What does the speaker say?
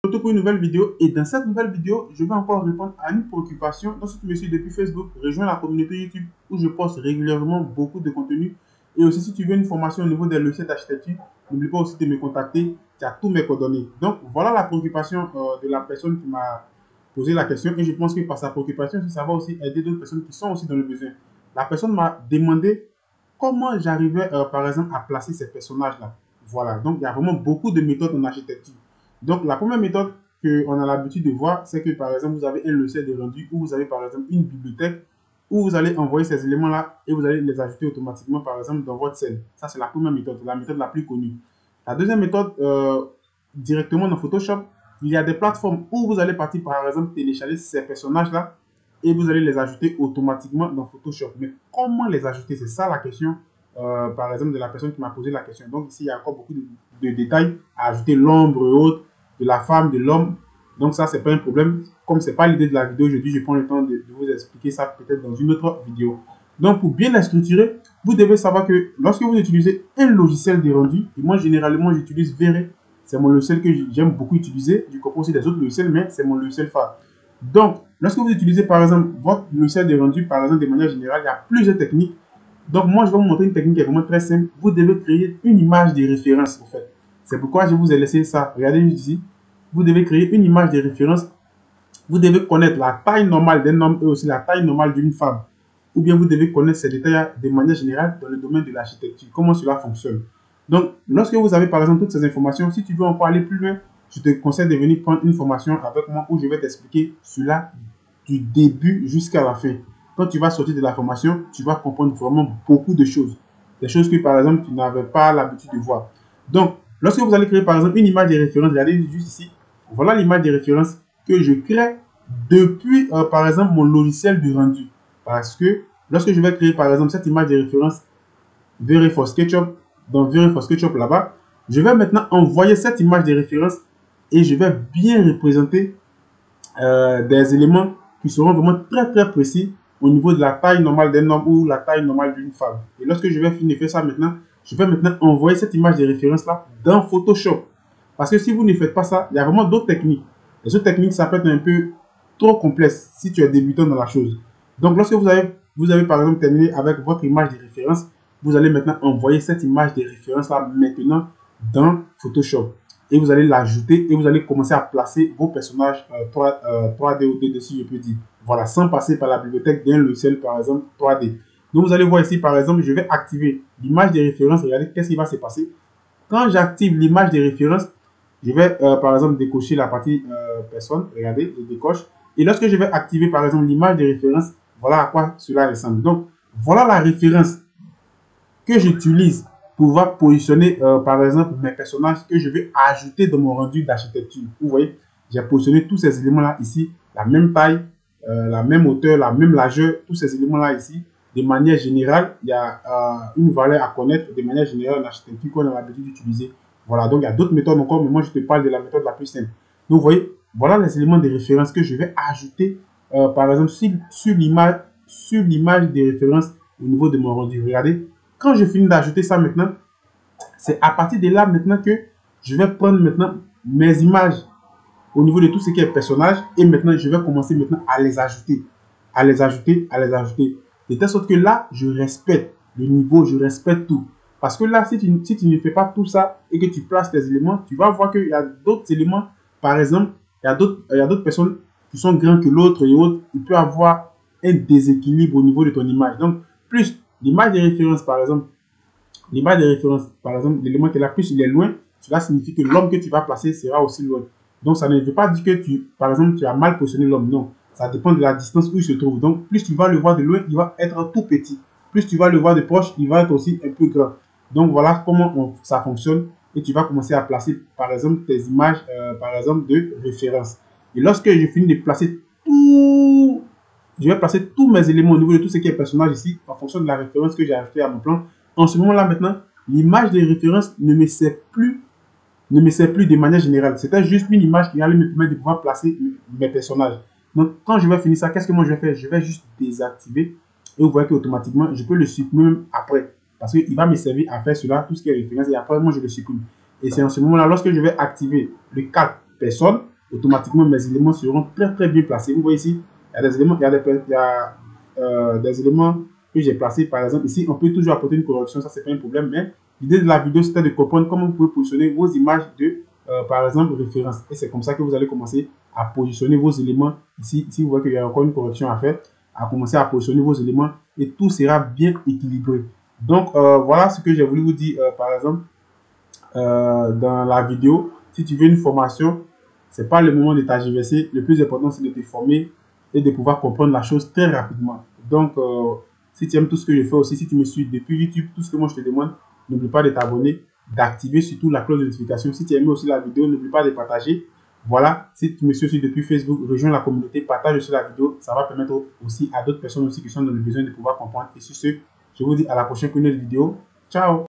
Retour pour une nouvelle vidéo, et dans cette nouvelle vidéo, je vais encore répondre à une préoccupation. Donc, si tu me suis depuis Facebook, rejoins la communauté YouTube où je poste régulièrement beaucoup de contenu. Et aussi, si tu veux une formation au niveau des logiciels d'architecture, n'oublie pas aussi de me contacter. Tu as tous mes coordonnées. Donc, voilà la préoccupation de la personne qui m'a posé la question. Et je pense que par sa préoccupation, ça va aussi aider d'autres personnes qui sont aussi dans le besoin. La personne m'a demandé comment j'arrivais, par exemple, à placer ces personnages-là. Voilà. Donc, il y a vraiment beaucoup de méthodes en architecture. Donc, la première méthode qu'on a l'habitude de voir, c'est que par exemple, vous avez un logiciel de rendu où vous avez par exemple une bibliothèque où vous allez envoyer ces éléments-là et vous allez les ajouter automatiquement par exemple dans votre scène. Ça, c'est la première méthode, la méthode la plus connue. La deuxième méthode, directement dans Photoshop, il y a des plateformes où vous allez partir par exemple télécharger ces personnages-là et vous allez les ajouter automatiquement dans Photoshop. Mais comment les ajouter? C'est ça la question, par exemple, de la personne qui m'a posé la question. Donc ici, il y a encore beaucoup de détails à ajouter, l'ombre et autres, de la femme, de l'homme. Donc ça, c'est pas un problème. Comme c'est pas l'idée de la vidéo aujourd'hui, je prends le temps de vous expliquer ça peut-être dans une autre vidéo. Donc pour bien la structurer, vous devez savoir que lorsque vous utilisez un logiciel de rendu, et moi généralement j'utilise V-Ray, c'est mon logiciel que j'aime beaucoup utiliser. Je comprends aussi des autres logiciels, mais c'est mon logiciel phare. Donc lorsque vous utilisez par exemple votre logiciel de rendu, par exemple de manière générale, il y a plusieurs techniques. Donc moi je vais vous montrer une technique qui est vraiment très simple. Vous devez créer une image de référence en fait. C'est pourquoi je vous ai laissé ça. Regardez juste ici. Vous devez créer une image de référence. Vous devez connaître la taille normale d'un homme et aussi la taille normale d'une femme. Ou bien vous devez connaître ces détails de manière générale dans le domaine de l'architecture. Comment cela fonctionne. Donc, lorsque vous avez par exemple toutes ces informations, si tu veux encore aller plus loin, je te conseille de venir prendre une formation avec moi où je vais t'expliquer cela du début jusqu'à la fin. Quand tu vas sortir de la formation, tu vas comprendre vraiment beaucoup de choses. Des choses que par exemple tu n'avais pas l'habitude de voir. Donc, lorsque vous allez créer par exemple une image de référence, regardez juste ici, voilà l'image de référence que je crée depuis par exemple mon logiciel de rendu. Parce que lorsque je vais créer par exemple cette image de référence V-Ray for SketchUp, dans V-Ray for SketchUp là-bas, je vais maintenant envoyer cette image de référence et je vais bien représenter des éléments qui seront vraiment très précis au niveau de la taille normale d'un homme ou la taille normale d'une femme. Et lorsque je vais finir de faire ça maintenant, je vais maintenant envoyer cette image de référence là dans Photoshop. Parce que si vous ne faites pas ça, il y a vraiment d'autres techniques. Les autres techniques, ça peut être un peu trop complexe si tu es débutant dans la chose. Donc lorsque vous avez par exemple terminé avec votre image de référence, vous allez maintenant envoyer cette image de référence là maintenant dans Photoshop. Et vous allez l'ajouter et vous allez commencer à placer vos personnages 3D ou 2D, si je peux dire. Voilà, sans passer par la bibliothèque d'un logiciel, par exemple 3D. Donc vous allez voir ici, par exemple, je vais activer l'image de référence. Regardez qu'est-ce qui va se passer. Quand j'active l'image de référence, je vais par exemple décocher la partie personne. Regardez, je décoche. Et lorsque je vais activer par exemple l'image de référence, voilà à quoi cela ressemble. Donc voilà la référence que j'utilise pour pouvoir positionner par exemple mes personnages que je vais ajouter dans mon rendu d'architecture. Vous voyez, j'ai positionné tous ces éléments là ici, la même taille, la même hauteur, la même largeur, tous ces éléments là ici. De manière générale, il y a une valeur à connaître de manière générale en architecture qu'on a l'habitude d'utiliser. Voilà, donc il y a d'autres méthodes encore, mais moi je te parle de la méthode la plus simple. Donc vous voyez, voilà les éléments de référence que je vais ajouter par exemple sur l'image de référence au niveau de mon rendu. Regardez, quand je finis d'ajouter ça maintenant, c'est à partir de là maintenant que je vais prendre maintenant mes images au niveau de tout ce qui est personnage et maintenant je vais commencer maintenant à les ajouter, à les ajouter, à les ajouter. De telle sorte que là, je respecte le niveau, je respecte tout. Parce que là, si tu ne fais pas tout ça et que tu places tes éléments, tu vas voir qu'il y a d'autres éléments. Par exemple, il y a d'autres personnes qui sont grands que l'autre et autres. Il peut y avoir un déséquilibre au niveau de ton image. Donc, plus l'image de référence, par exemple, l'élément qui est là, plus il est loin, cela signifie que l'homme que tu vas placer sera aussi loin. Donc, ça ne veut pas dire que par exemple, tu as mal positionné l'homme. Non. Ça dépend de la distance où il se trouve. Donc, plus tu vas le voir de loin, il va être tout petit. Plus tu vas le voir de proche, il va être aussi un peu grand. Donc, voilà comment ça fonctionne. Et tu vas commencer à placer, par exemple, tes images, par exemple, de référence. Et lorsque je finis de placer tout, je vais placer tous mes éléments au niveau de tout ce qui est personnage ici, en fonction de la référence que j'ai ajoutée à mon plan. En ce moment-là, maintenant, l'image de référence ne me sert plus de manière générale. C'était juste une image qui allait me permettre de pouvoir placer mes personnages. Donc, quand je vais finir ça, qu'est-ce que moi je vais faire? Je vais juste désactiver et vous voyez qu'automatiquement, je peux le supprimer même après. Parce qu'il va me servir à faire cela, tout ce qui est référence, et après, moi, je le supprime. Et c'est en ce moment-là, lorsque je vais activer le cadre personne, automatiquement mes éléments seront très bien placés. Vous voyez ici, il y a des éléments, des éléments que j'ai placés. Par exemple, ici, on peut toujours apporter une correction, ça c'est pas un problème, mais l'idée de la vidéo, c'était de comprendre comment vous pouvez positionner vos images de, par exemple, référence. Et c'est comme ça que vous allez commencer à positionner vos éléments. Ici, vous voyez qu'il y a encore une correction à faire, à commencer à positionner vos éléments et tout sera bien équilibré. Donc, voilà ce que j'ai voulu vous dire, par exemple, dans la vidéo. Si tu veux une formation, c'est pas le moment de t'agiverser. Le plus important, c'est de te former et de pouvoir comprendre la chose très rapidement. Donc, si tu aimes tout ce que je fais aussi, si tu me suis depuis YouTube, tout ce que moi je te demande, n'oublie pas de t'abonner, d'activer surtout la cloche de notification. Si tu aimes aussi la vidéo, n'oublie pas de partager. Voilà, si tu me suis aussi depuis Facebook, rejoins la communauté, partage aussi la vidéo. Ça va permettre aussi à d'autres personnes aussi qui sont dans le besoin de pouvoir comprendre. Et sur ce, je vous dis à la prochaine vidéo. Ciao!